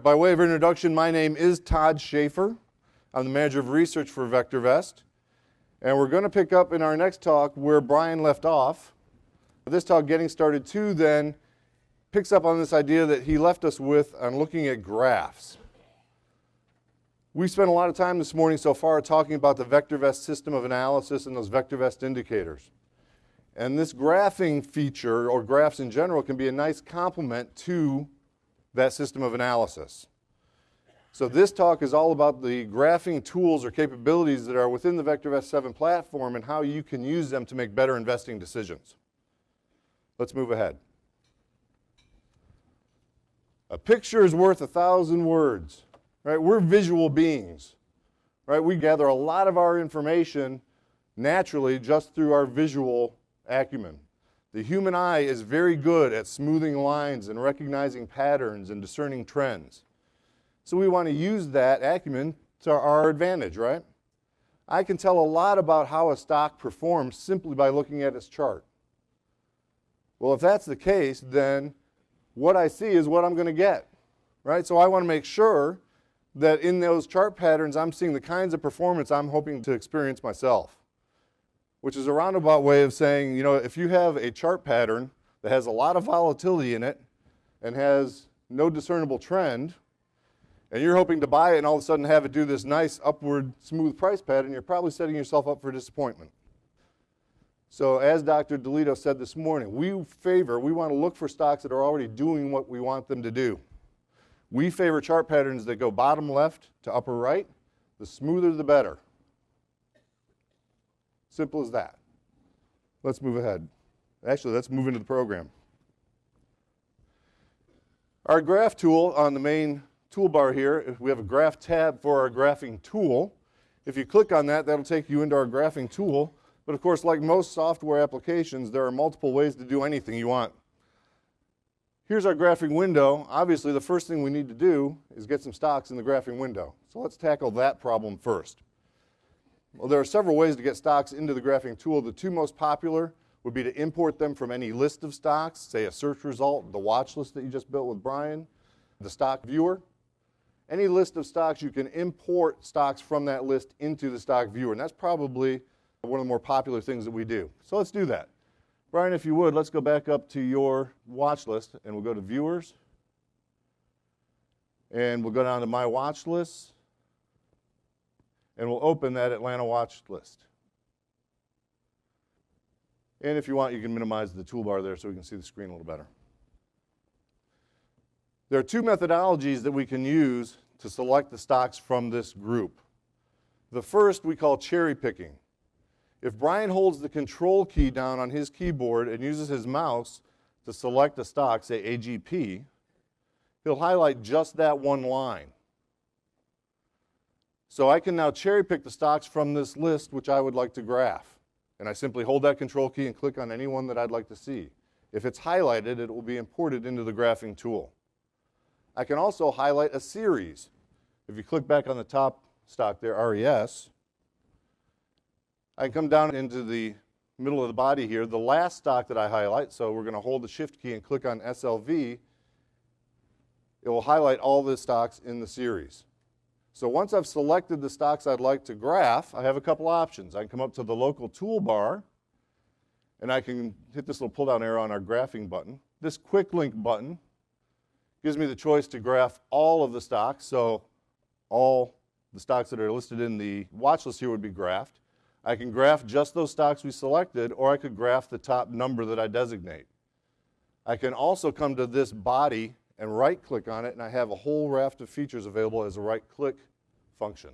By way of introduction, my name is Todd Shaffer. I'm the manager of research for VectorVest. And we're going to pick up in our next talk where Brian left off. This talk, Getting Started 2, then picks up on this idea that he left us with on looking at graphs. We spent a lot of time this morning so far talking about the VectorVest system of analysis and those VectorVest indicators. And this graphing feature, or graphs in general, can be a nice complement to that system of analysis. So this talk is all about the graphing tools or capabilities that are within the VectorVest 7 platform and how you can use them to make better investing decisions. Let's move ahead. A picture is worth 1,000 words. Right? We're visual beings. Right? We gather a lot of our information naturally just through our visual acumen. The human eye is very good at smoothing lines and recognizing patterns and discerning trends. So we want to use that acumen to our advantage, right? I can tell a lot about how a stock performs simply by looking at its chart. Well, if that's the case, then what I see is what I'm going to get, right? So I want to make sure that in those chart patterns, I'm seeing the kinds of performance I'm hoping to experience myself. Which is a roundabout way of saying, you know, if you have a chart pattern that has a lot of volatility in it and has no discernible trend, and you're hoping to buy it and all of a sudden have it do this nice upward smooth price pattern, you're probably setting yourself up for disappointment. So as Dr. DeLito said this morning, we want to look for stocks that are already doing what we want them to do. We favor chart patterns that go bottom left to upper right. The smoother the better. Simple as that. Let's move ahead. Actually, let's move into the program. Our graph tool on the main toolbar here, we have a graph tab for our graphing tool. If you click on that, that'll take you into our graphing tool. But of course, like most software applications, there are multiple ways to do anything you want. Here's our graphing window. Obviously, the first thing we need to do is get some stocks in the graphing window. So let's tackle that problem first. Well, there are several ways to get stocks into the graphing tool. The two most popular would be to import them from any list of stocks, say a search result, the watch list that you just built with Brian, the stock viewer. Any list of stocks, you can import stocks from that list into the stock viewer, and that's probably one of the more popular things that we do. So let's do that. Brian, if you would, let's go back up to your watch list, and we'll go to Viewers, and we'll go down to My Watch List, and we'll open that Atlanta watch list. And if you want, you can minimize the toolbar there so we can see the screen a little better. There are two methodologies that we can use to select the stocks from this group. The first we call cherry picking. If Brian holds the control key down on his keyboard and uses his mouse to select a stock, say AGP, he'll highlight just that one line. So I can now cherry pick the stocks from this list which I would like to graph. And I simply hold that control key and click on any one that I'd like to see. If it's highlighted, it will be imported into the graphing tool. I can also highlight a series. If you click back on the top stock there, RES, I can come down into the middle of the body here. The last stock that I highlight, so we're going to hold the shift key and click on SLV, it will highlight all the stocks in the series. So once I've selected the stocks I'd like to graph, I have a couple options. I can come up to the local toolbar, and I can hit this little pull-down arrow on our graphing button. This quick link button gives me the choice to graph all of the stocks. So all the stocks that are listed in the watch list here would be graphed. I can graph just those stocks we selected, or I could graph the top number that I designate. I can also come to this body and right-click on it, and I have a whole raft of features available as a right-click function.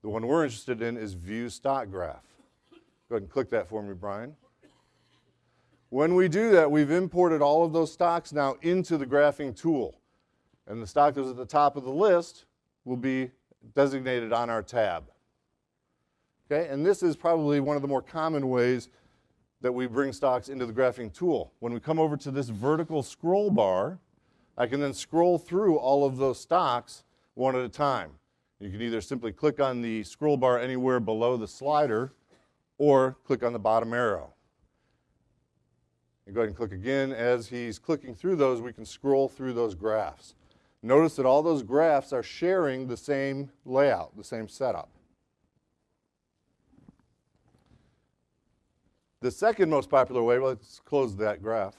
The one we're interested in is View Stock Graph. Go ahead and click that for me, Brian. When we do that, we've imported all of those stocks now into the graphing tool. And the stock that's at the top of the list will be designated on our tab. Okay? And this is probably one of the more common ways that we bring stocks into the graphing tool. When we come over to this vertical scroll bar, I can then scroll through all of those stocks one at a time. You can either simply click on the scroll bar anywhere below the slider or click on the bottom arrow. And go ahead and click again. As he's clicking through those, we can scroll through those graphs. Notice that all those graphs are sharing the same layout, the same setup. The second most popular way, well, let's close that graph.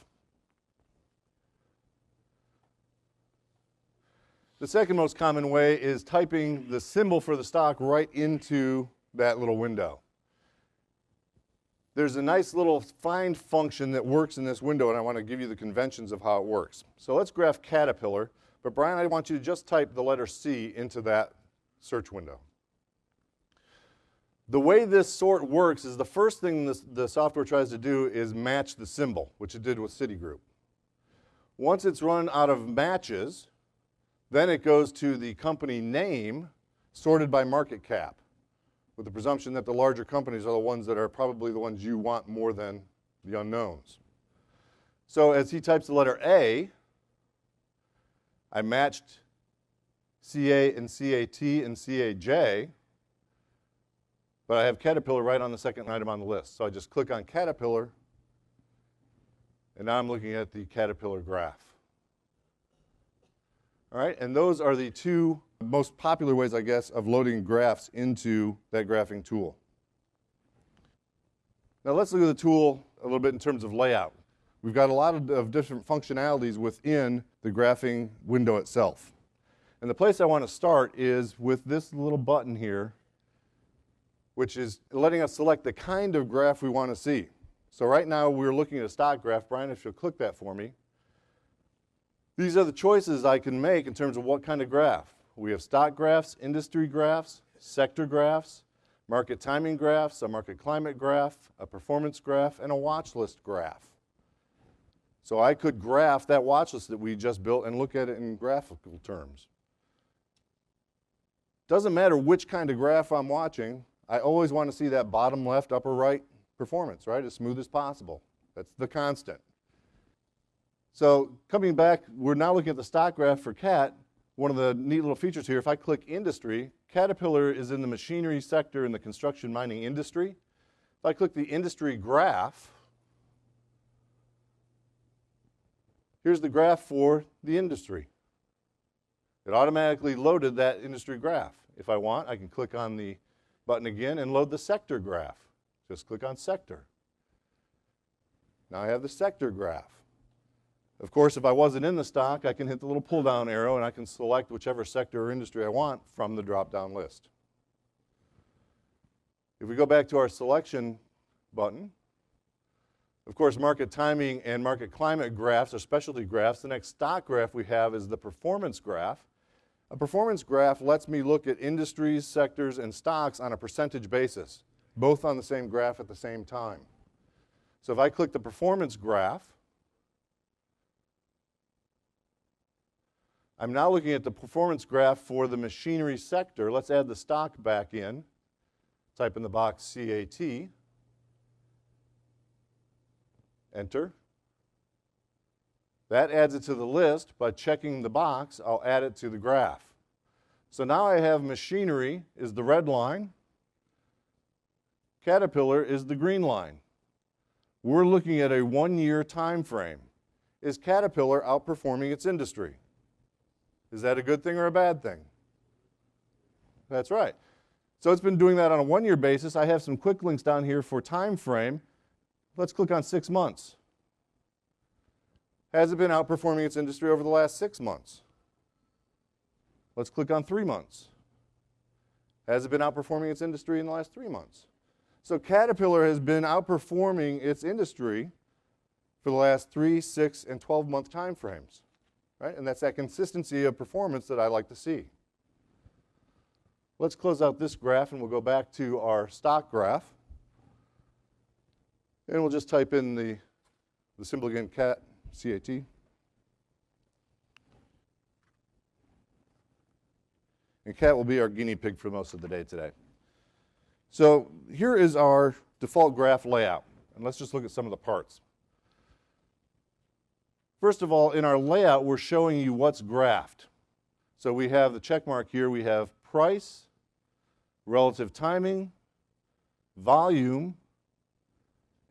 The second most common way is typing the symbol for the stock right into that little window. There's a nice little find function that works in this window, and I want to give you the conventions of how it works. So let's graph Caterpillar, but Brian, I want you to just type the letter C into that search window. The way this sort works is the first thing the software tries to do is match the symbol, which it did with Citigroup. Once it's run out of matches, then it goes to the company name sorted by market cap, with the presumption that the larger companies are the ones that are probably the ones you want more than the unknowns. So as he types the letter A, I matched CA and CAT and CAJ, but I have Caterpillar right on the second item on the list. So I just click on Caterpillar, and now I'm looking at the Caterpillar graph. All right, and those are the two most popular ways, I guess, of loading graphs into that graphing tool. Now let's look at the tool a little bit in terms of layout. We've got a lot of different functionalities within the graphing window itself. And the place I want to start is with this little button here, which is letting us select the kind of graph we want to see. So right now we're looking at a stock graph. Brian, if you'll click that for me. These are the choices I can make in terms of what kind of graph. We have stock graphs, industry graphs, sector graphs, market timing graphs, a market climate graph, a performance graph, and a watch list graph. So I could graph that watch list that we just built and look at it in graphical terms. Doesn't matter which kind of graph I'm watching, I always want to see that bottom left, upper right performance, right? As smooth as possible. That's the constant. So coming back, we're now looking at the stock graph for CAT. One of the neat little features here, if I click industry, Caterpillar is in the machinery sector in the construction mining industry. If I click the industry graph, here's the graph for the industry. It automatically loaded that industry graph. If I want, I can click on the button again and load the sector graph. Just click on sector. Now I have the sector graph. Of course, if I wasn't in the stock, I can hit the little pull-down arrow and I can select whichever sector or industry I want from the drop-down list. If we go back to our selection button, of course, market timing and market climate graphs are specialty graphs. The next stock graph we have is the performance graph. A performance graph lets me look at industries, sectors, and stocks on a percentage basis, both on the same graph at the same time. So if I click the performance graph, I'm now looking at the performance graph for the machinery sector. Let's add the stock back in. Type in the box CAT. Enter. That adds it to the list. By checking the box, I'll add it to the graph. So now I have machinery is the red line. Caterpillar is the green line. We're looking at a 1-year time frame. Is Caterpillar outperforming its industry? Is that a good thing or a bad thing? That's right. So it's been doing that on a 1-year basis. I have some quick links down here for time frame. Let's click on 6 months. Has it been outperforming its industry over the last 6 months? Let's click on 3 months. Has it been outperforming its industry in the last 3 months? So Caterpillar has been outperforming its industry for the last 3, 6, and 12-month time frames. Right? And that's that consistency of performance that I like to see. Let's close out this graph and we'll go back to our stock graph. And we'll just type in the symbol again, CAT, C-A-T. And CAT will be our guinea pig for most of the day today. So here is our default graph layout. And let's just look at some of the parts. First of all, in our layout, we're showing you what's graphed. So we have the check mark here. We have price, relative timing, volume,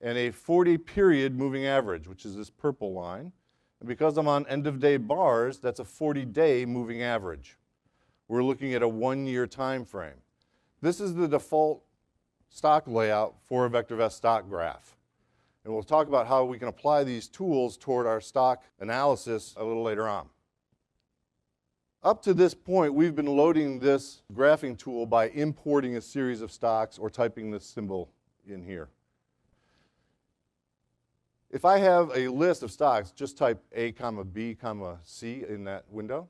and a 40-period moving average, which is this purple line. And because I'm on end-of-day bars, that's a 40-day moving average. We're looking at a 1-year time frame. This is the default stock layout for a VectorVest stock graph. And we'll talk about how we can apply these tools toward our stock analysis a little later on. Up to this point, we've been loading this graphing tool by importing a series of stocks or typing this symbol in here. If I have a list of stocks, just type A, B, C in that window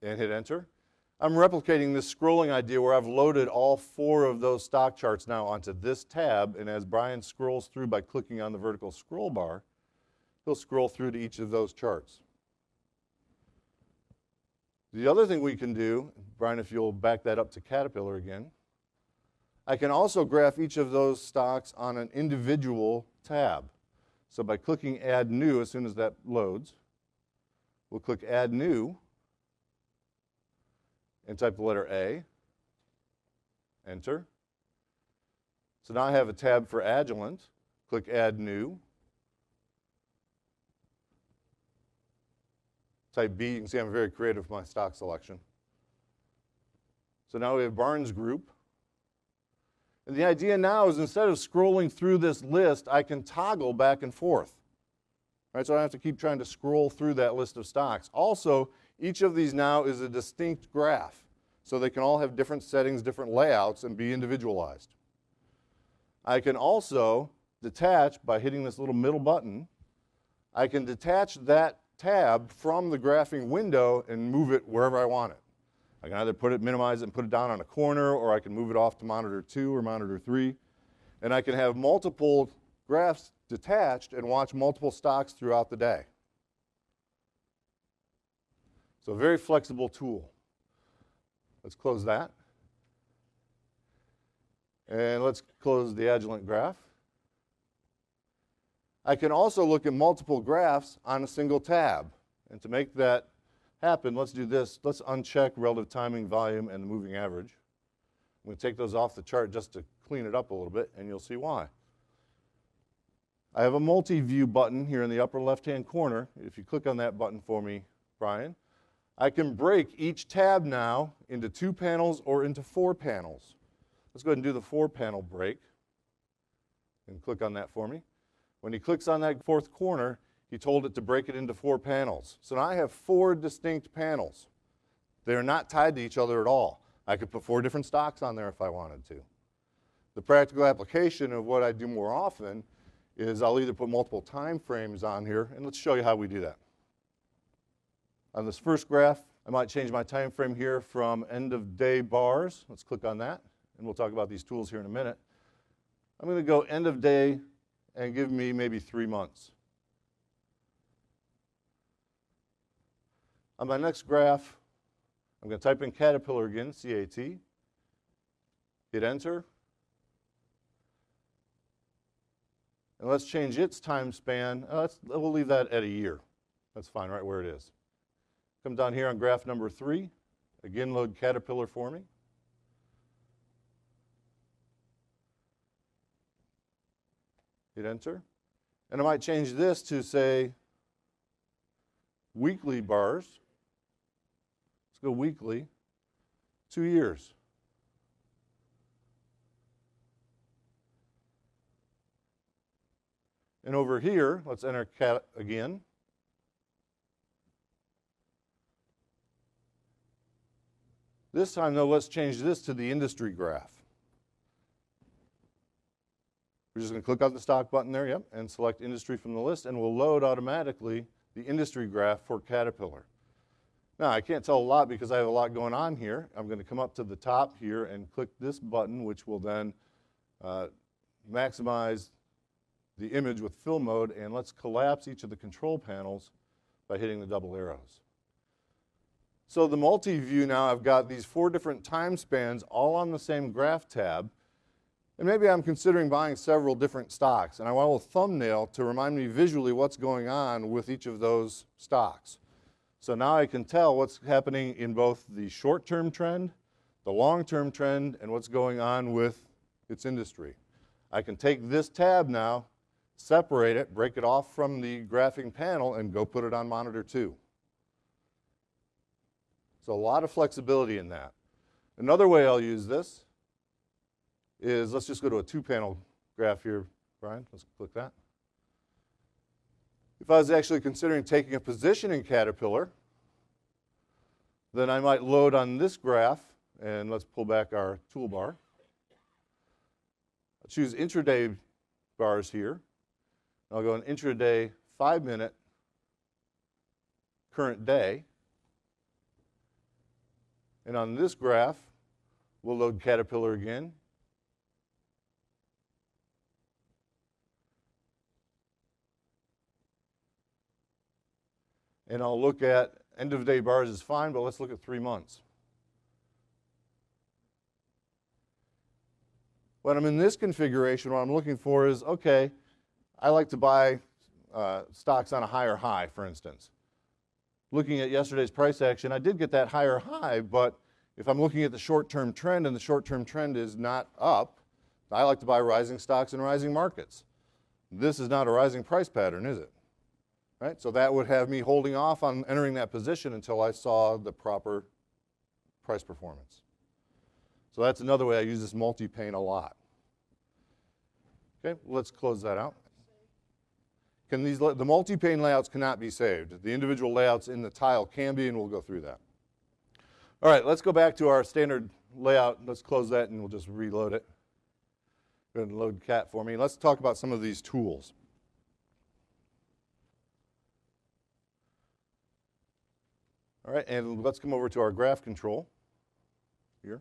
and hit enter. I'm replicating this scrolling idea where I've loaded all 4 of those stock charts now onto this tab, and as Brian scrolls through by clicking on the vertical scroll bar, he'll scroll through to each of those charts. The other thing we can do, Brian, if you'll back that up to Caterpillar again, I can also graph each of those stocks on an individual tab. So by clicking Add New, as soon as that loads, we'll click Add New and type the letter A, enter. So now I have a tab for Agilent. Click Add New. Type B. You can see I'm very creative with my stock selection. So now we have Barnes Group. And the idea now is instead of scrolling through this list, I can toggle back and forth. Right, so I don't have to keep trying to scroll through that list of stocks. Also, each of these now is a distinct graph. So they can all have different settings, different layouts, and be individualized. I can also detach by hitting this little middle button. I can detach that tab from the graphing window and move it wherever I want it. I can either minimize it and put it down on a corner, or I can move it off to monitor 2 or monitor 3. And I can have multiple graphs detached and watch multiple stocks throughout the day. So a very flexible tool. Let's close that. And let's close the Agilent graph. I can also look at multiple graphs on a single tab. And to make that happen, let's do this. Let's uncheck relative timing, volume, and the moving average. I'm going to take those off the chart just to clean it up a little bit, and you'll see why. I have a multi-view button here in the upper left-hand corner. If you click on that button for me, Brian, I can break each tab now into 2 panels or into 4 panels. Let's go ahead and do the 4-panel break. And click on that for me. When he clicks on that 4th corner, he told it to break it into 4 panels. So now I have 4 distinct panels. They're not tied to each other at all. I could put 4 different stocks on there if I wanted to. The practical application of what I do more often is I'll either put multiple time frames on here, and let's show you how we do that. On this first graph, I might change my time frame here from end of day bars. Let's click on that, and we'll talk about these tools here in a minute. I'm going to go end of day and give me maybe 3 months. On my next graph, I'm going to type in Caterpillar again, C-A-T, hit enter, and let's change its time span. We'll leave that at a year. That's fine, right where it is. Come down here on graph number 3, again load Caterpillar for me. Hit enter, and I might change this to say weekly bars. Let's go weekly, 2 years. And over here, let's enter cat again. This time, though, let's change this to the industry graph. We're just going to click on the stock button there, yep, and select industry from the list, and we'll load automatically the industry graph for Caterpillar. Now, I can't tell a lot because I have a lot going on here. I'm going to come up to the top here and click this button, which will then maximize the image with fill mode, and let's collapse each of the control panels by hitting the double arrows. So the multi-view now, I've got these 4 different time spans all on the same graph tab, and maybe I'm considering buying several different stocks, and I want a thumbnail to remind me visually what's going on with each of those stocks. So now I can tell what's happening in both the short-term trend, the long-term trend, and what's going on with its industry. I can take this tab now separate it, break it off from the graphing panel, and go put it on monitor 2. So a lot of flexibility in that. Another way I'll use this is, let's just go to a 2-panel graph here, Brian. Let's click that. If I was actually considering taking a position in Caterpillar, then I might load on this graph, and let's pull back our toolbar. I'll choose intraday bars here. I'll go in intraday 5-minute current day. And on this graph, we'll load Caterpillar again. And I'll look at end of day bars is fine, but let's look at 3 months. When I'm in this configuration, what I'm looking for is, okay, I like to buy stocks on a higher high, for instance. Looking at yesterday's price action, I did get that higher high, but if I'm looking at the short-term trend and the short-term trend is not up, I like to buy rising stocks in rising markets. This is not a rising price pattern, is it? Right? So that would have me holding off on entering that position until I saw the proper price performance. So that's another way I use this multi-pane a lot. Okay, let's close that out. The multi-pane layouts cannot be saved. The individual layouts in the tile can be, and we'll go through that. All right, let's go back to our standard layout. Let's close that, and we'll just reload it. Go ahead and load cat for me. Let's talk about some of these tools. All right, and let's come over to our graph control here.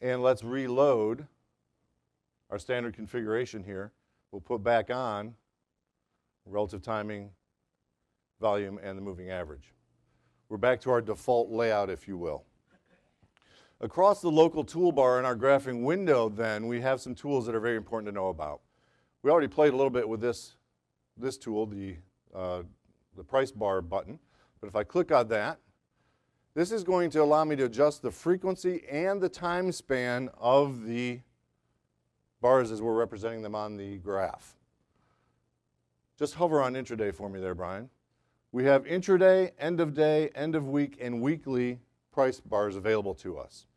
And let's reload our standard configuration here. We'll put back on relative timing, volume, and the moving average. We're back to our default layout, if you will. Across the local toolbar in our graphing window, then, we have some tools that are very important to know about. We already played a little bit with this tool, the price bar button. But if I click on that, this is going to allow me to adjust the frequency and the time span of the bars as we're representing them on the graph. Just hover on intraday for me there, Brian. We have intraday, end of day, end of week, and weekly price bars available to us.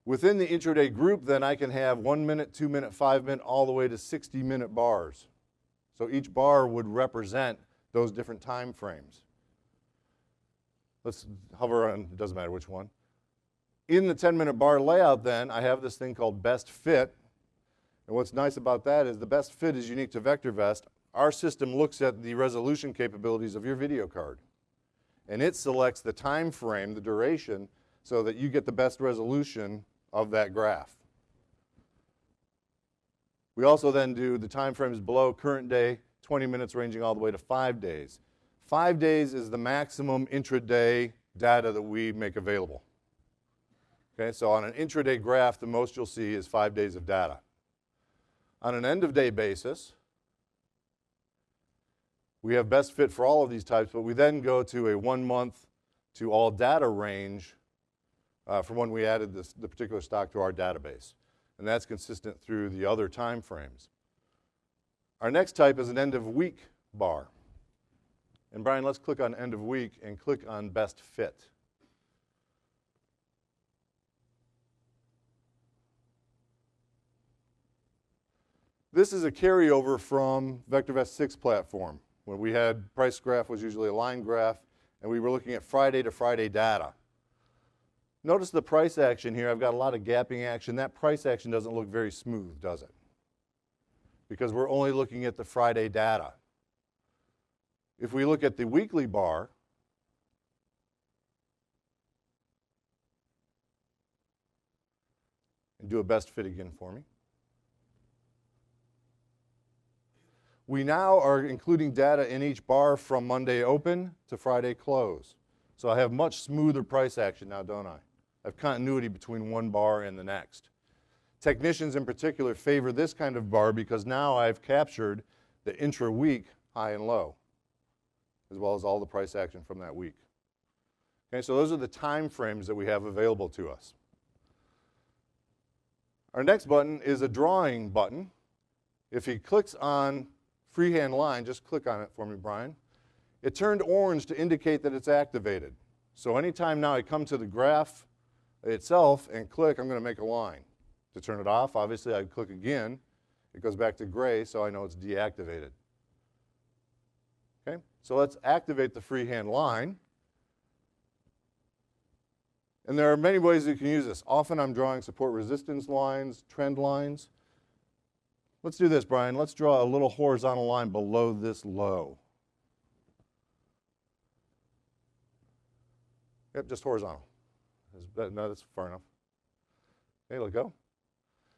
Within the intraday group, then, I can have 1 minute, 2 minute, 5 minute, all the way to 60-minute bars. So each bar would represent those different time frames. Let's hover on, it doesn't matter which one. In the 10-minute bar layout, then, I have this thing called best fit. And what's nice about that is the best fit is unique to VectorVest. Our system looks at the resolution capabilities of your video card. And it selects the time frame, the duration, so that you get the best resolution of that graph. We also then do the time frames below current day, 20 minutes ranging all the way to 5 days. 5 days is the maximum intraday data that we make available. Okay, so on an intraday graph, the most you'll see is 5 days of data. On an end of day basis, we have best fit for all of these types, but we then go to a 1 month to all data range from when we added the particular stock to our database. And that's consistent through the other time frames. Our next type is an end of week bar. And Brian, let's click on end of week and click on best fit. This is a carryover from VectorVest 6 platform, when we had price graph was usually a line graph, and we were looking at Friday to Friday data. Notice the price action here. I've got a lot of gapping action. That price action doesn't look very smooth, does it? Because we're only looking at the Friday data. If we look at the weekly bar, and do a best fit again for me, we now are including data in each bar from Monday open to Friday close. So I have much smoother price action now, don't I? I have continuity between one bar and the next. Technicians in particular favor this kind of bar because now I've captured the intra-week high and low, as well as all the price action from that week. Okay, so those are the time frames that we have available to us. Our next button is a drawing button. If he clicks on freehand line, just click on it for me, Brian. It turned orange to indicate that it's activated. So anytime now I come to the graph itself and click, I'm going to make a line. To turn it off, obviously I'd click again. It goes back to gray, so I know it's deactivated. Okay, so let's activate the freehand line. And there are many ways you can use this. Often I'm drawing support resistance lines, trend lines. Let's do this, Brian. Let's draw a little horizontal line below this low. Yep, just horizontal. No, that's far enough. Okay, let go.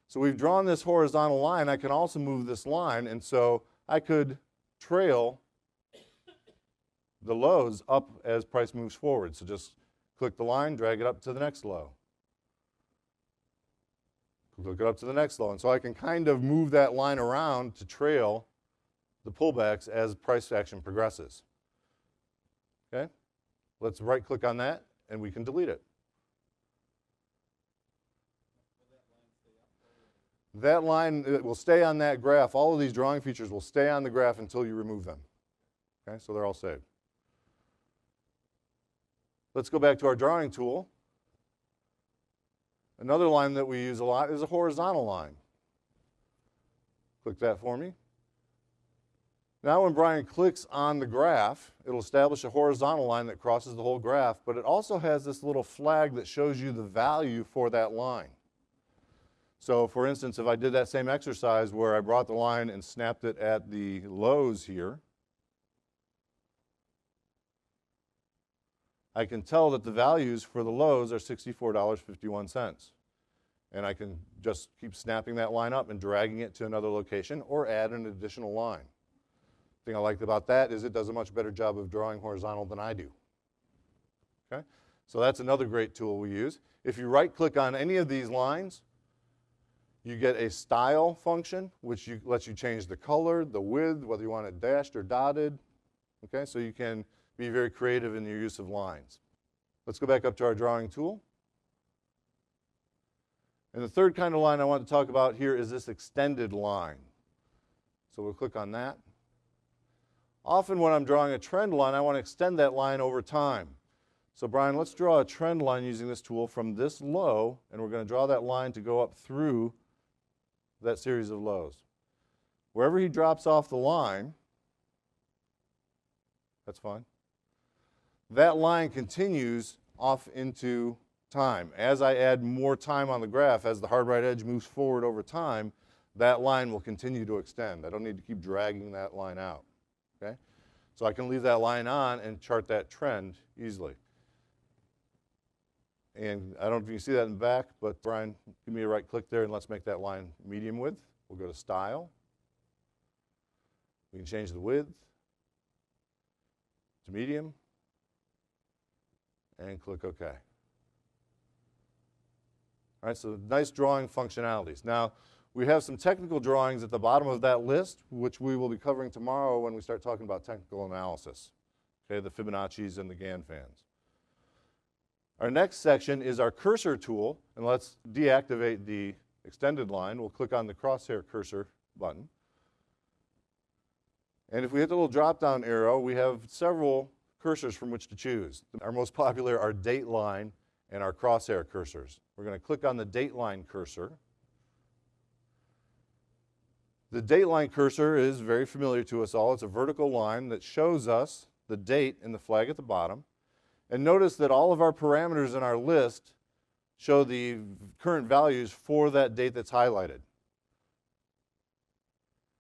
So we've drawn this horizontal line. I can also move this line, and so I could trail the lows up as price moves forward. So just click the line, drag it up to the next low. Click it up to the next low. And so I can kind of move that line around to trail the pullbacks as price action progresses. Okay? Let's right click on that and we can delete it. That line will stay on that graph. All of these drawing features will stay on the graph until you remove them. Okay? So they're all saved. Let's go back to our drawing tool. Another line that we use a lot is a horizontal line. Click that for me. Now when Brian clicks on the graph, it'll establish a horizontal line that crosses the whole graph, but it also has this little flag that shows you the value for that line. So for instance, if I did that same exercise where I brought the line and snapped it at the lows here, I can tell that the values for the lows are $64.51. And I can just keep snapping that line up and dragging it to another location or add an additional line. The thing I liked about that is it does a much better job of drawing horizontal than I do. Okay? So that's another great tool we use. If you right-click on any of these lines, you get a style function, which lets you change the color, the width, whether you want it dashed or dotted. Okay? So you can be very creative in your use of lines. Let's go back up to our drawing tool. And the third kind of line I want to talk about here is this extended line. So we'll click on that. Often when I'm drawing a trend line, I want to extend that line over time. So Brian, let's draw a trend line using this tool from this low, and we're going to draw that line to go up through that series of lows. Wherever he drops off the line, that's fine. That line continues off into time. As I add more time on the graph, as the hard right edge moves forward over time, that line will continue to extend. I don't need to keep dragging that line out. Okay? So I can leave that line on and chart that trend easily. And I don't know if you can see that in the back, but Brian, give me a right click there and let's make that line medium width. We'll go to Style. We can change the width to medium and click OK. All right, so nice drawing functionalities. Now, we have some technical drawings at the bottom of that list, which we will be covering tomorrow when we start talking about technical analysis. Okay, the Fibonacci's and the Gann fans. Our next section is our cursor tool, and let's deactivate the extended line. We'll click on the crosshair cursor button. And if we hit the little drop-down arrow, we have several cursors from which to choose. Our most popular are Dateline and our crosshair cursors. We're going to click on the Dateline cursor. The Dateline cursor is very familiar to us all. It's a vertical line that shows us the date in the flag at the bottom. And notice that all of our parameters in our list show the current values for that date that's highlighted.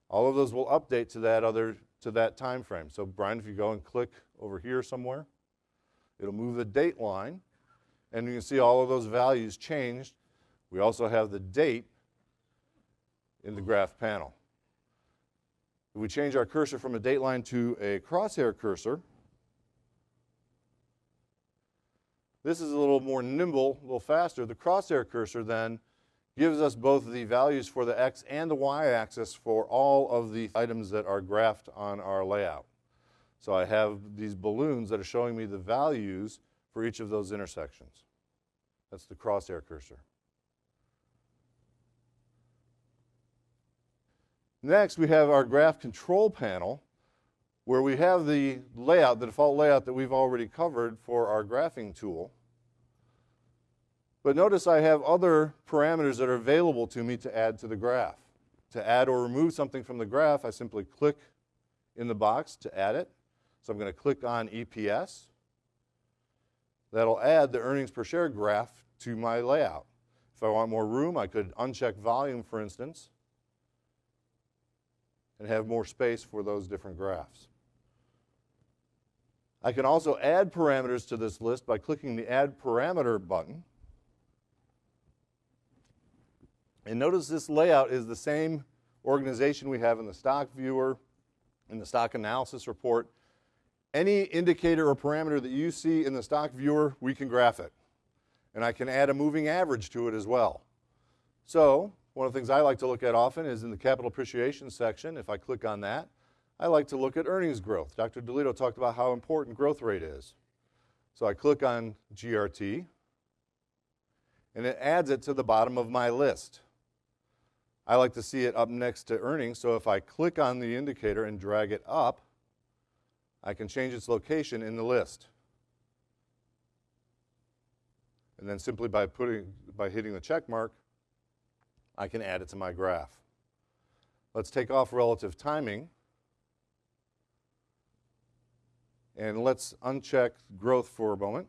All of those will update to that time frame. So Brian, if you go and click over here somewhere, it'll move the date line, and you can see all of those values changed. We also have the date in the graph panel. If we change our cursor from a date line to a crosshair cursor, this is a little more nimble, a little faster. The crosshair cursor then gives us both the values for the X and the Y axis for all of the items that are graphed on our layout. So I have these balloons that are showing me the values for each of those intersections. That's the crosshair cursor. Next, we have our graph control panel, where we have the layout, the default layout that we've already covered for our graphing tool. But notice I have other parameters that are available to me to add to the graph. To add or remove something from the graph, I simply click in the box to add it. So I'm going to click on EPS. That'll add the earnings per share graph to my layout. If I want more room, I could uncheck volume, for instance, and have more space for those different graphs. I can also add parameters to this list by clicking the Add Parameter button. And notice this layout is the same organization we have in the stock viewer, in the stock analysis report. Any indicator or parameter that you see in the stock viewer, we can graph it. And I can add a moving average to it as well. So one of the things I like to look at often is in the capital appreciation section. If I click on that, I like to look at earnings growth. Dr. DeLito talked about how important growth rate is. So I click on GRT, and it adds it to the bottom of my list. I like to see it up next to earnings, so if I click on the indicator and drag it up, I can change its location in the list. And then simply by hitting the check mark, I can add it to my graph. Let's take off relative timing. And let's uncheck growth for a moment.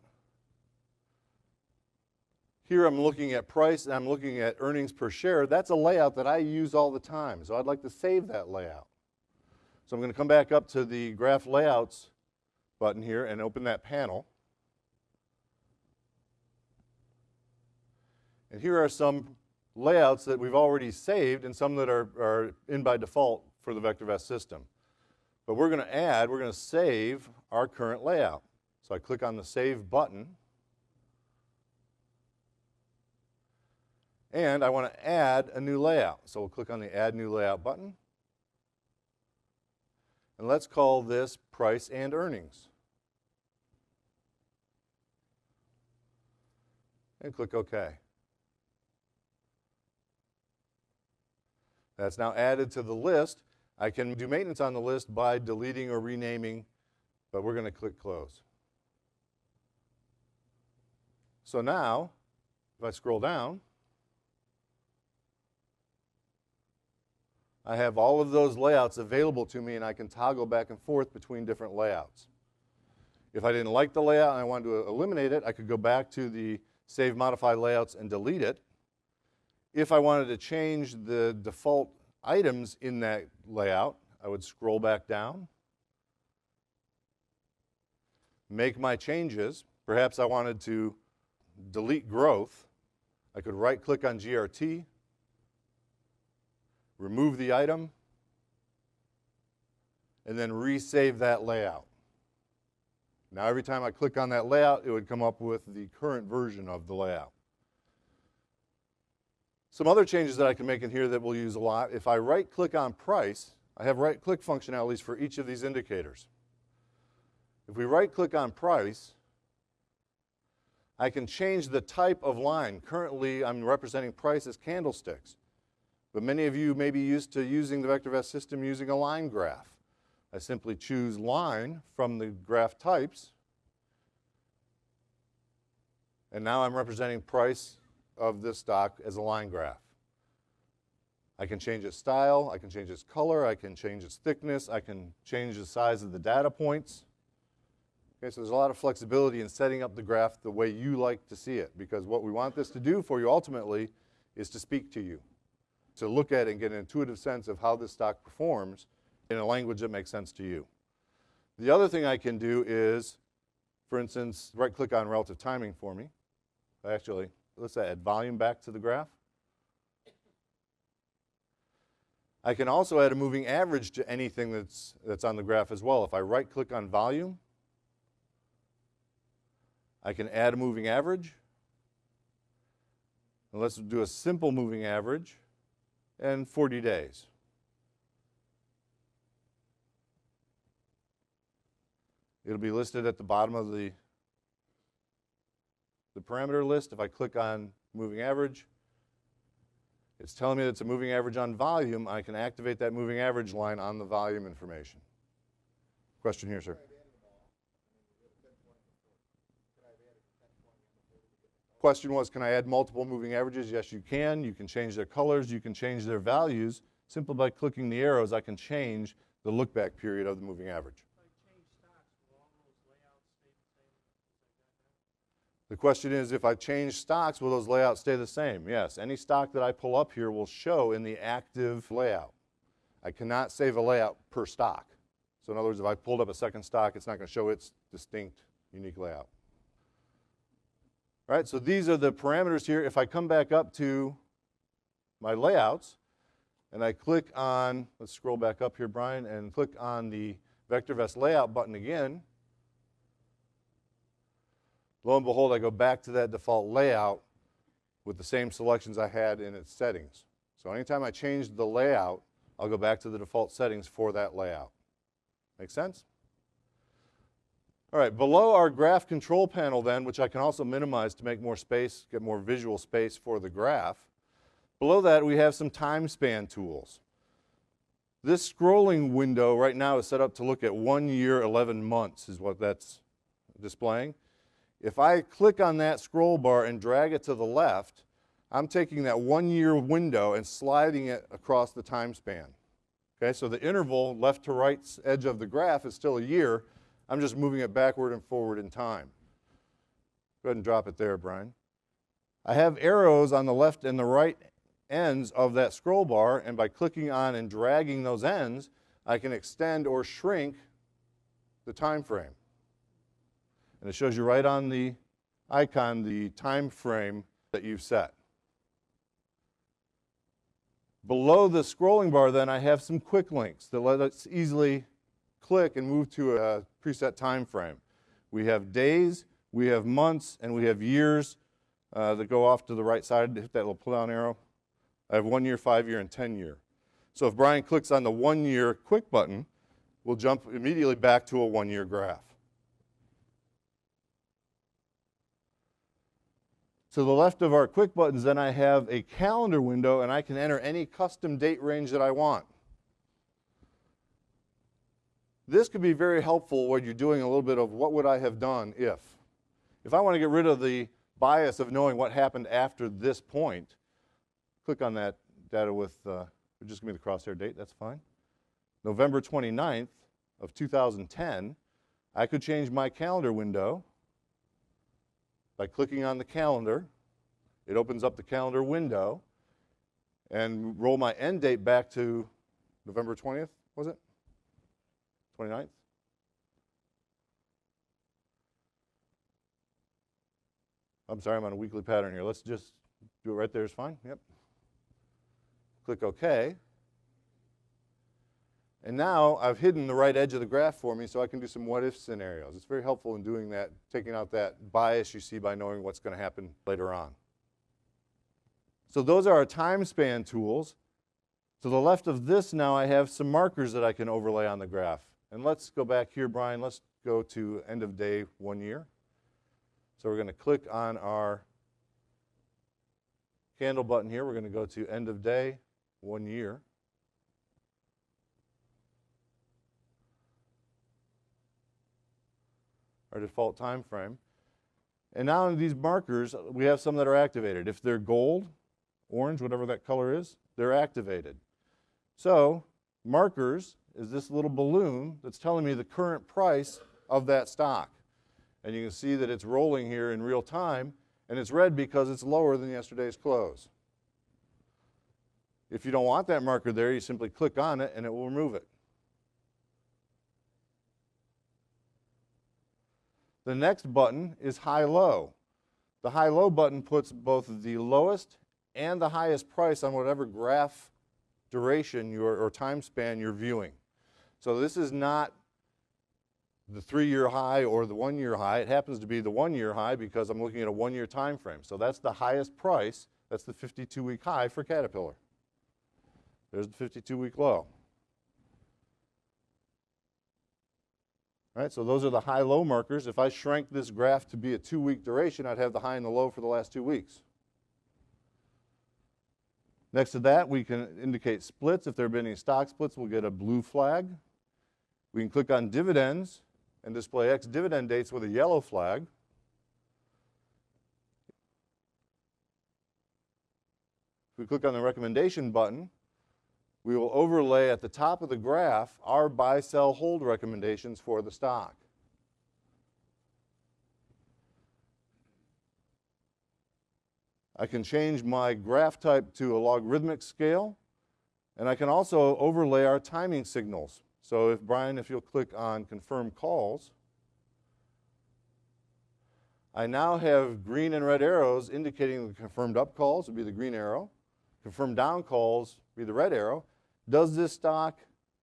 Here I'm looking at price and I'm looking at earnings per share. That's a layout that I use all the time, so I'd like to save that layout. So I'm going to come back up to the Graph Layouts button here and open that panel. And here are some layouts that we've already saved and some that are in by default for the VectorVest system. But we're going to save our current layout. So I click on the Save button. And I want to add a new layout. So we'll click on the Add New Layout button. And let's call this Price and Earnings. And click OK. That's now added to the list. I can do maintenance on the list by deleting or renaming, but we're going to click Close. So now, if I scroll down, I have all of those layouts available to me, and I can toggle back and forth between different layouts. If I didn't like the layout and I wanted to eliminate it, I could go back to the Save Modify Layouts and delete it. If I wanted to change the default items in that layout, I would scroll back down, make my changes. Perhaps I wanted to delete growth. I could right-click on GRT, remove the item, and then resave that layout. Now every time I click on that layout, it would come up with the current version of the layout. Some other changes that I can make in here that we'll use a lot, if I right-click on price, I have right-click functionalities for each of these indicators. If we right-click on price, I can change the type of line. Currently, I'm representing price as candlesticks. But many of you may be used to using the VectorVest system using a line graph. I simply choose line from the graph types. And now I'm representing price of this stock as a line graph. I can change its style, I can change its color, I can change its thickness, I can change the size of the data points. Okay, so there's a lot of flexibility in setting up the graph the way you like to see it, because what we want this to do for you ultimately is to speak to you, to look at it and get an intuitive sense of how this stock performs in a language that makes sense to you. The other thing I can do is, for instance, right-click on relative timing for me. Actually, let's add volume back to the graph. I can also add a moving average to anything that's on the graph as well. If I right-click on volume, I can add a moving average. And let's do a simple moving average and 40 days. It'll be listed at the bottom of the parameter list. If I click on moving average, It's telling me that it's a moving average on volume. I can activate that moving average line on the volume information. Question here, sir. Question was, can I add multiple moving averages? Yes, you can. You can change their colors. You can change their values. Simply by clicking the arrows, I can change the look-back period of the moving average. The question is, if I change stocks, will those layouts stay the same? Yes. Any stock that I pull up here will show in the active layout. I cannot save a layout per stock. So in other words, if I pulled up a second stock, it's not going to show its distinct, unique layout. All right, so these are the parameters here. If I come back up to my layouts, and I click on, let's scroll back up here, Brian, and click on the VectorVest layout button again, lo and behold, I go back to that default layout with the same selections I had in its settings. So anytime I change the layout, I'll go back to the default settings for that layout. Make sense? All right, below our graph control panel then, which I can also minimize to make more space, get more visual space for the graph, below that we have some time span tools. This scrolling window right now is set up to look at 1 year, 11 months is what that's displaying. If I click on that scroll bar and drag it to the left, I'm taking that 1 year window and sliding it across the time span. Okay, so the interval left to right edge of the graph is still a year. I'm just moving it backward and forward in time. Go ahead and drop it there, Brian. I have arrows on the left and the right ends of that scroll bar, and by clicking on and dragging those ends, I can extend or shrink the time frame. And it shows you right on the icon the time frame that you've set. Below the scrolling bar then I have some quick links that let us easily click and move to a preset time frame. We have days, we have months, and we have years that go off to the right side. Hit that little pull-down arrow. I have 1 year, 5 year, and 10 year. So if Brian clicks on the 1 year quick button, we'll jump immediately back to a 1 year graph. To the left of our quick buttons, then I have a calendar window, and I can enter any custom date range that I want. This could be very helpful when you're doing a little bit of what would I have done if. If I want to get rid of the bias of knowing what happened after this point, click on that data with, just give me the crosshair date, that's fine. November 29th of 2010, I could change my calendar window by clicking on the calendar. It opens up the calendar window and roll my end date back to November 20th, was it? 29th? I'm sorry, I'm on a weekly pattern here. Let's just do it right there is fine. Yep. Click OK. And now I've hidden the right edge of the graph for me so I can do some what-if scenarios. It's very helpful in doing that, taking out that bias you see by knowing what's going to happen later on. So those are our time span tools. To the left of this now I have some markers that I can overlay on the graph. And let's go back here, Brian. Let's go to end of day 1 year. So we're going to click on our candle button here. We're going to go to end of day 1 year. Our default time frame. And now in these markers, we have some that are activated. If they're gold, orange, whatever that color is, they're activated. So markers is this little balloon that's telling me the current price of that stock. And you can see that it's rolling here in real time, and it's red because it's lower than yesterday's close. If you don't want that marker there, you simply click on it and it will remove it. The next button is high-low. The high-low button puts both the lowest and the highest price on whatever graph duration or time span you're viewing. So this is not the 3-year high or the 1 year high. It happens to be the 1 year high because I'm looking at a 1 year time frame. So that's the highest price. That's the 52-week high for Caterpillar. There's the 52-week low. All right, so those are the high-low markers. If I shrank this graph to be a 2-week duration, I'd have the high and the low for the last 2 weeks. Next to that, we can indicate splits. If there have been any stock splits, we'll get a blue flag. We can click on dividends and display X dividend dates with a yellow flag. If we click on the recommendation button, we will overlay at the top of the graph our buy, sell, hold recommendations for the stock. I can change my graph type to a logarithmic scale, and I can also overlay our timing signals. So if Brian, if you'll click on confirm calls, I now have green and red arrows indicating the confirmed up calls would be the green arrow, confirmed down calls would be the red arrow. Does this stock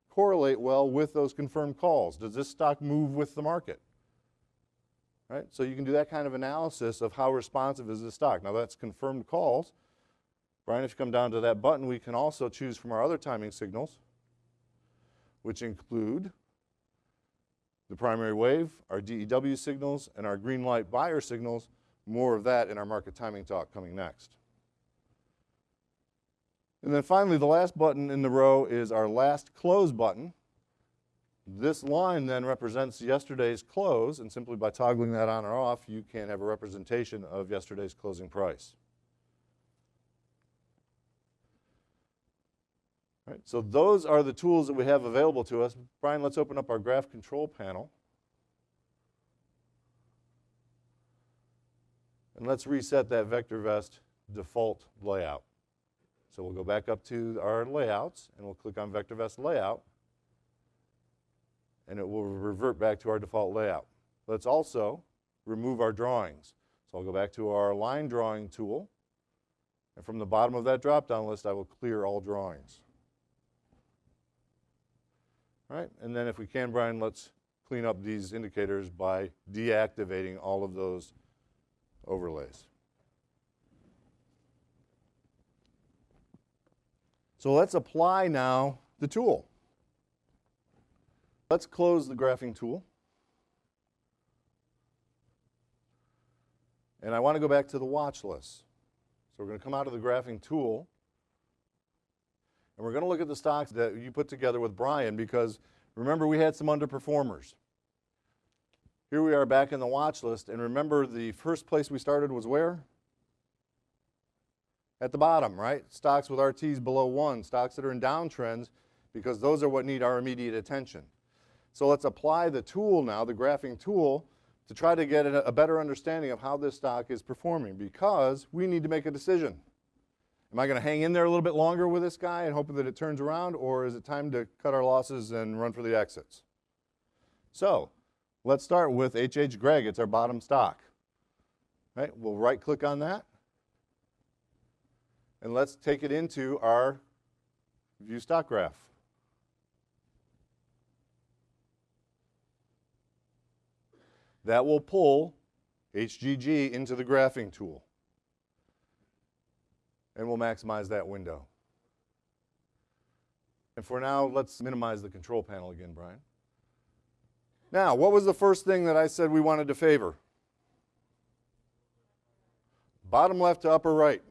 correlate well with those confirmed calls? Does this stock move with the market? Right? So you can do that kind of analysis of how responsive is this stock. Now that's confirmed calls. Brian, if you come down to that button, we can also choose from our other timing signals, which include the primary wave, our DEW signals, and our green light buyer signals. More of that in our market timing talk coming next. And then finally, the last button in the row is our last close button. This line then represents yesterday's close, and simply by toggling that on or off, you can have a representation of yesterday's closing price. All right, so those are the tools that we have available to us. Brian, let's open up our graph control panel. And let's reset that VectorVest default layout. So we'll go back up to our layouts, and we'll click on VectorVest layout, and it will revert back to our default layout. Let's also remove our drawings. So I'll go back to our line drawing tool, and from the bottom of that drop-down list, I will clear all drawings. All right, and then if we can, Brian, let's clean up these indicators by deactivating all of those overlays. So let's apply now the tool. Let's close the graphing tool. And I want to go back to the watch list. So we're going to come out of the graphing tool, and we're going to look at the stocks that you put together with Brian, because remember, we had some underperformers. Here we are back in the watch list, and remember the first place we started was where? At the bottom, right? Stocks with RTs below 1, stocks that are in downtrends, because those are what need our immediate attention. So let's apply the tool now, the graphing tool, to try to get a better understanding of how this stock is performing, because we need to make a decision. Am I going to hang in there a little bit longer with this guy and hope that it turns around, or is it time to cut our losses and run for the exits? So let's start with HH Gregg. It's our bottom stock. Right? We'll right-click on that, and let's take it into our view stock graph. That will pull HGG into the graphing tool, and we'll maximize that window. And for now, let's minimize the control panel again, Brian. Now, what was the first thing that I said we wanted to favor? Bottom left to upper right.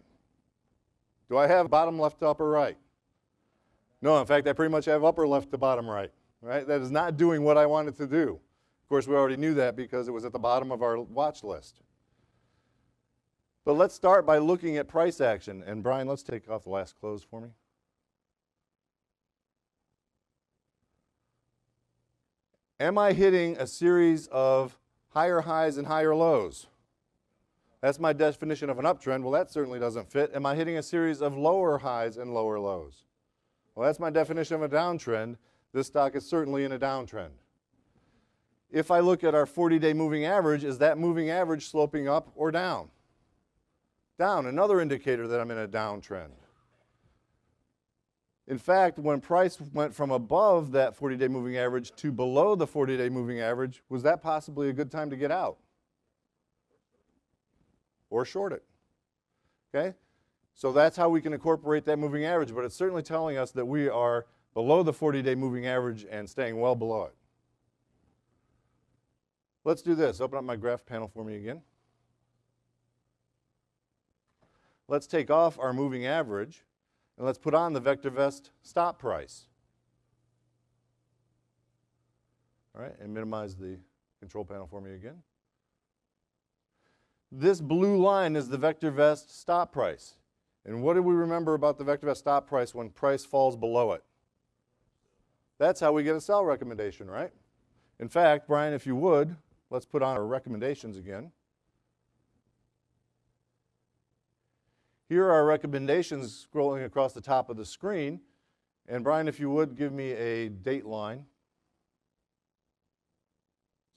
Do I have bottom left to upper right? No, in fact, I pretty much have upper left to bottom right. Right? That is not doing what I wanted to do. Of course, we already knew that because it was at the bottom of our watch list. But let's start by looking at price action. And Brian, let's take off the last close for me. Am I hitting a series of higher highs and higher lows? That's my definition of an uptrend. Well, that certainly doesn't fit. Am I hitting a series of lower highs and lower lows? Well, that's my definition of a downtrend. This stock is certainly in a downtrend. If I look at our 40-day moving average, is that moving average sloping up or down? Down, another indicator that I'm in a downtrend. In fact, when price went from above that 40-day moving average to below the 40-day moving average, was that possibly a good time to get out? Or short it? Okay? So that's how we can incorporate that moving average, but it's certainly telling us that we are below the 40-day moving average and staying well below it. Let's do this. Open up my graph panel for me again. Let's take off our moving average, And let's put on the VectorVest stop price. All right, and minimize the control panel for me again. This blue line is the VectorVest stop price. And what do we remember about the VectorVest stop price when price falls below it? That's how we get a sell recommendation, right? In fact, Brian, if you would, let's put on our recommendations again. Here are our recommendations scrolling across the top of the screen. And Brian, if you would, give me a date line.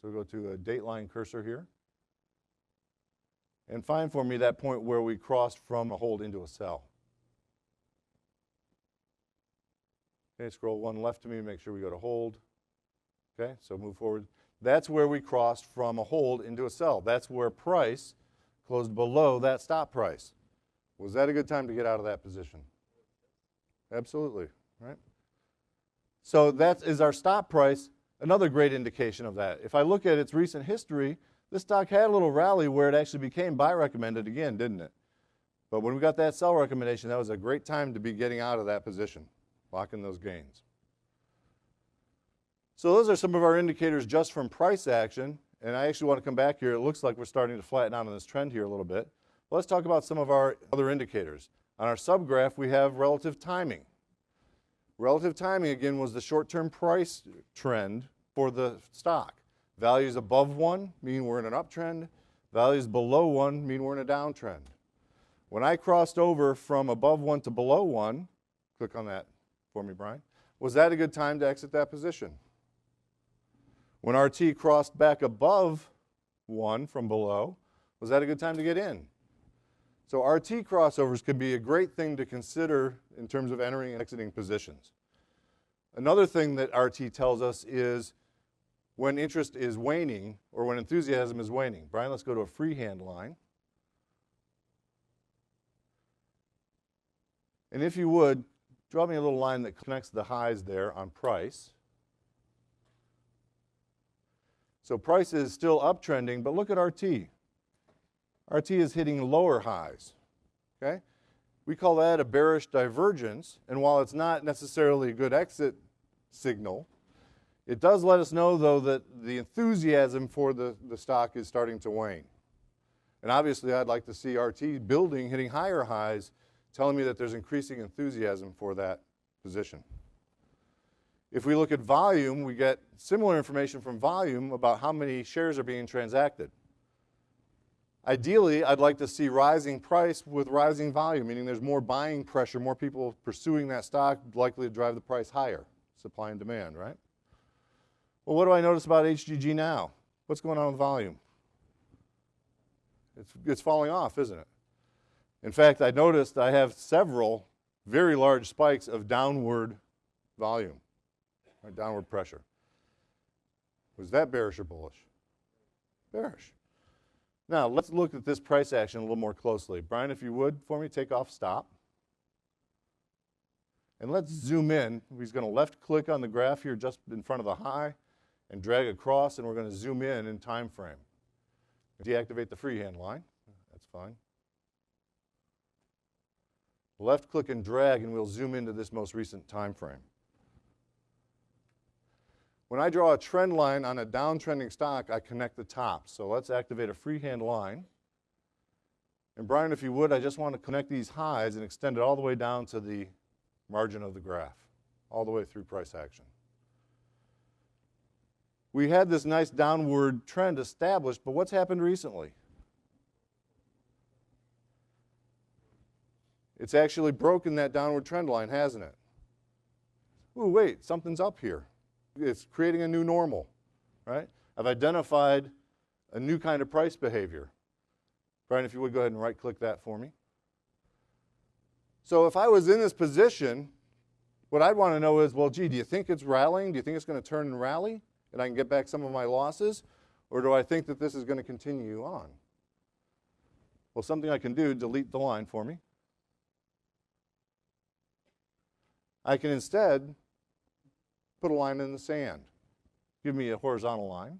So we'll go to a date line cursor here. And find for me that point where we crossed from a hold into a sell. Okay, scroll one left to me, make sure we go to hold. Okay, so move forward. That's where we crossed from a hold into a sell. That's where price closed below that stop price. Was that a good time to get out of that position? Absolutely, right? So that is our stop price, another great indication of that. If I look at its recent history, this stock had a little rally where it actually became buy recommended again, didn't it? But when we got that sell recommendation, that was a great time to be getting out of that position, locking those gains. So those are some of our indicators just from price action. And I actually want to come back here. It looks like we're starting to flatten out on this trend here a little bit. Let's talk about some of our other indicators. On our subgraph, we have relative timing. Relative timing, again, was the short-term price trend for the stock. Values above 1 mean we're in an uptrend. Values below 1 mean we're in a downtrend. When I crossed over from above 1 to below 1, click on that for me, Brian, was that a good time to exit that position? When RT crossed back above 1 from below, was that a good time to get in? So RT crossovers could be a great thing to consider in terms of entering and exiting positions. Another thing that RT tells us is when interest is waning or when enthusiasm is waning. Brian, let's go to a freehand line. And if you would, draw me a little line that connects the highs there on price. So price is still uptrending, but look at RT. RT is hitting lower highs, okay? We call that a bearish divergence, and while it's not necessarily a good exit signal, it does let us know, though, that the enthusiasm for the stock is starting to wane. And obviously, I'd like to see RT building, hitting higher highs, telling me that there's increasing enthusiasm for that position. If we look at volume, we get similar information from volume about how many shares are being transacted. Ideally, I'd like to see rising price with rising volume, meaning there's more buying pressure, more people pursuing that stock, likely to drive the price higher. Supply and demand, right? Well, what do I notice about HGG now? What's going on with volume? It's falling off, isn't it? In fact, I noticed I have several very large spikes of downward volume, right, downward pressure. Was that bearish or bullish? Bearish. Now, let's look at this price action a little more closely. Brian, if you would, for me, take off stop. And let's zoom in. He's going to left-click on the graph here just in front of the high and drag across, and we're going to zoom in time frame. Deactivate the freehand line. That's fine. Left-click and drag, and we'll zoom into this most recent time frame. When I draw a trend line on a downtrending stock, I connect the tops. So let's activate a freehand line. And Brian, if you would, I just want to connect these highs and extend it all the way down to the margin of the graph, all the way through price action. We had this nice downward trend established, but what's happened recently? It's actually broken that downward trend line, hasn't it? Ooh, wait, something's up here. It's creating a new normal, right? I've identified a new kind of price behavior. Brian, if you would go ahead and right-click that for me. So if I was in this position, what I'd want to know is, well, gee, do you think it's rallying? Do you think it's going to turn and rally and I can get back some of my losses? Or do I think that this is going to continue on? Well, something I can do, delete the line for me. I can instead put a line in the sand. Give me a horizontal line.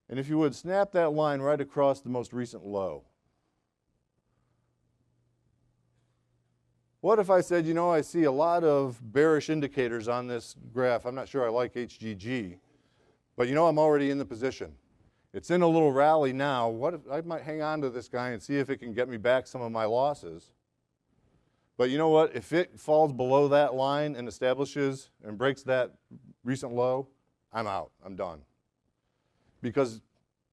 And if you would, snap that line right across the most recent low. What if I said, you know, I see a lot of bearish indicators on this graph. I'm not sure I like HGG, but you know I'm already in the position. It's in a little rally now. What if I might hang on to this guy and see if it can get me back some of my losses. But you know what? If it falls below that line and establishes and breaks that recent low, I'm out. I'm done. Because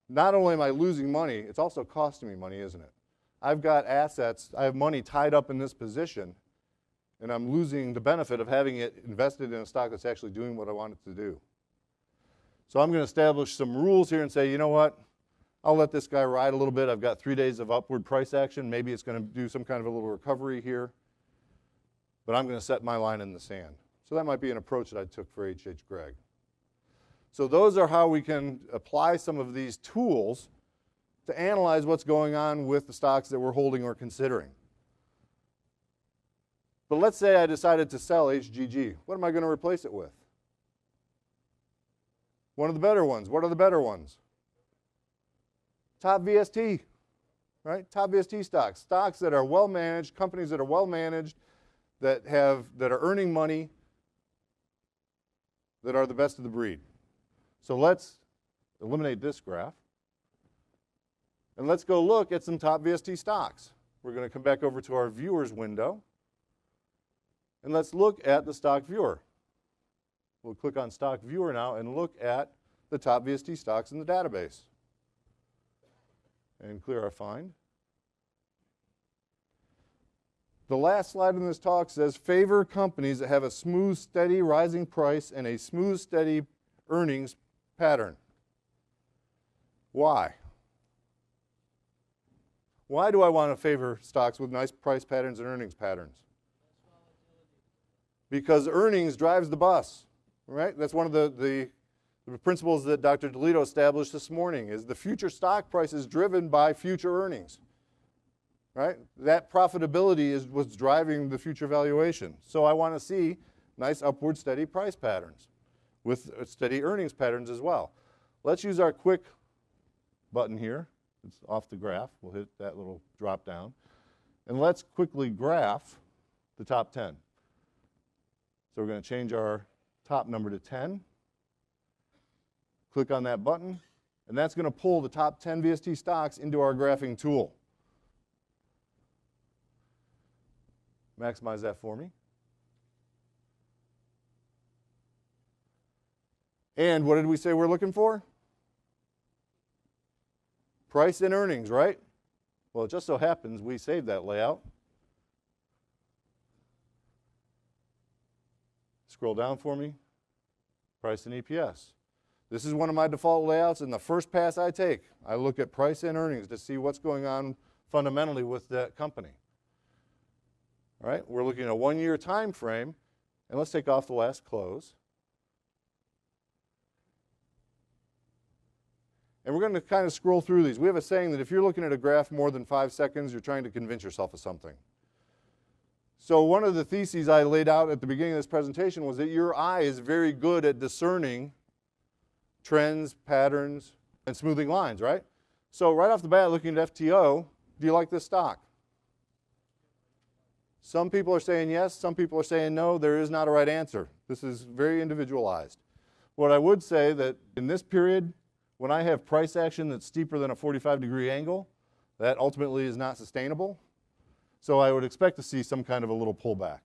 not only am I losing money, it's also costing me money, isn't it? I've got assets, I have money tied up in this position, and I'm losing the benefit of having it invested in a stock that's actually doing what I want it to do. So I'm going to establish some rules here and say, you know what? I'll let this guy ride a little bit. I've got 3 days of upward price action. Maybe it's going to do some kind of a little recovery here. But I'm going to set my line in the sand. So that might be an approach that I took for H.H. Gregg. So those are how we can apply some of these tools to analyze what's going on with the stocks that we're holding or considering. But let's say I decided to sell HGG. What am I going to replace it with? One of the better ones. What are the better ones? Top VST, right? Top VST stocks. Stocks that are well managed, companies that are well managed, that are earning money, that are the best of the breed. So let's eliminate this graph. And let's go look at some top VST stocks. We're going to come back over to our viewers window. And let's look at the stock viewer. We'll click on stock viewer now and look at the top VST stocks in the database. And clear our find. The last slide in this talk says favor companies that have a smooth, steady rising price and a smooth, steady earnings pattern. Why? Why do I want to favor stocks with nice price patterns and earnings patterns? Because earnings drives the bus, right? That's one of the principles that Dr. DeLito established this morning, is the future stock price is driven by future earnings, right? That profitability is what's driving the future valuation. So I want to see nice upward steady price patterns with steady earnings patterns as well. Let's use our quick button here. It's off the graph. We'll hit that little drop down. And let's quickly graph the top 10. So we're going to change our top number to 10. Click on that button, and that's going to pull the top 10 VST stocks into our graphing tool. Maximize that for me. And what did we say we're looking for? Price and earnings, right? Well, it just so happens we saved that layout. Scroll down for me. Price and EPS. This is one of my default layouts, and the first pass I take, I look at price and earnings to see what's going on fundamentally with that company. All right, we're looking at a 1-year time frame, and let's take off the last close. And we're going to kind of scroll through these. We have a saying that if you're looking at a graph more than 5 seconds, you're trying to convince yourself of something. So one of the theses I laid out at the beginning of this presentation was that your eye is very good at discerning trends, patterns, and smoothing lines, right? So right off the bat, looking at FTO, do you like this stock? Some people are saying yes, some people are saying no. There is not a right answer. This is very individualized. What I would say that in this period, when I have price action that's steeper than a 45-degree angle, that ultimately is not sustainable. So I would expect to see some kind of a little pullback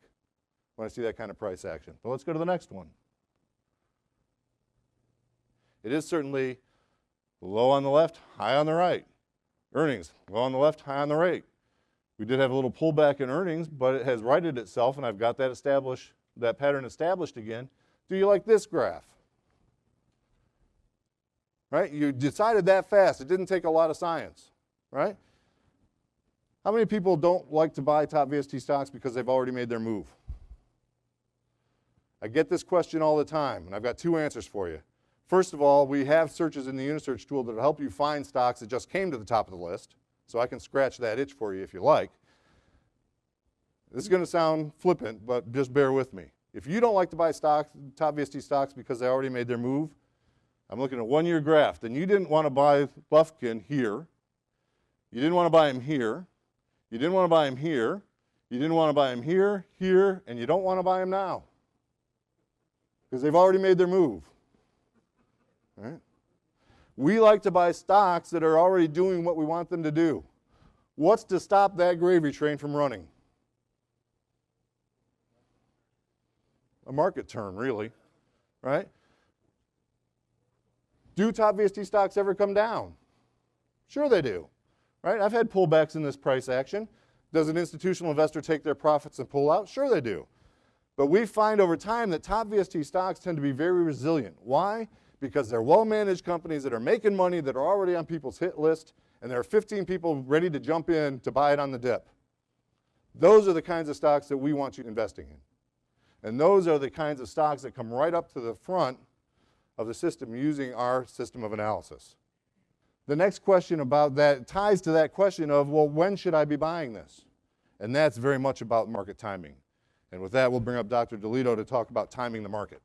when I see that kind of price action. But let's go to the next one. It is certainly low on the left, high on the right. Earnings, low on the left, high on the right. We did have a little pullback in earnings, but it has righted itself, and I've got that pattern established again. Do you like this graph? Right? You decided that fast. It didn't take a lot of science, right? How many people don't like to buy top VST stocks because they've already made their move? I get this question all the time, and I've got 2 answers for you. First of all, we have searches in the Unisearch tool that will help you find stocks that just came to the top of the list, so I can scratch that itch for you if you like. This is going to sound flippant, but just bear with me. If you don't like to buy stocks, top VST stocks because they already made their move, I'm looking at a 1-year graph. Then you didn't want to buy Lufkin here. You didn't want to buy him here. You didn't want to buy him here. You didn't want to buy them here, here, and you don't want to buy them now because they've already made their move. Right? We like to buy stocks that are already doing what we want them to do. What's to stop that gravy train from running? A market turn, really, right? Do top VST stocks ever come down? Sure they do, right? I've had pullbacks in this price action. Does an institutional investor take their profits and pull out? Sure they do. But we find over time that top VST stocks tend to be very resilient. Why? Because they're well-managed companies that are making money, that are already on people's hit list, and there are 15 people ready to jump in to buy it on the dip. Those are the kinds of stocks that we want you investing in. And those are the kinds of stocks that come right up to the front of the system using our system of analysis. The next question about that ties to that question of, well, when should I be buying this? And that's very much about market timing. And with that, we'll bring up Dr. DeLito to talk about timing the market.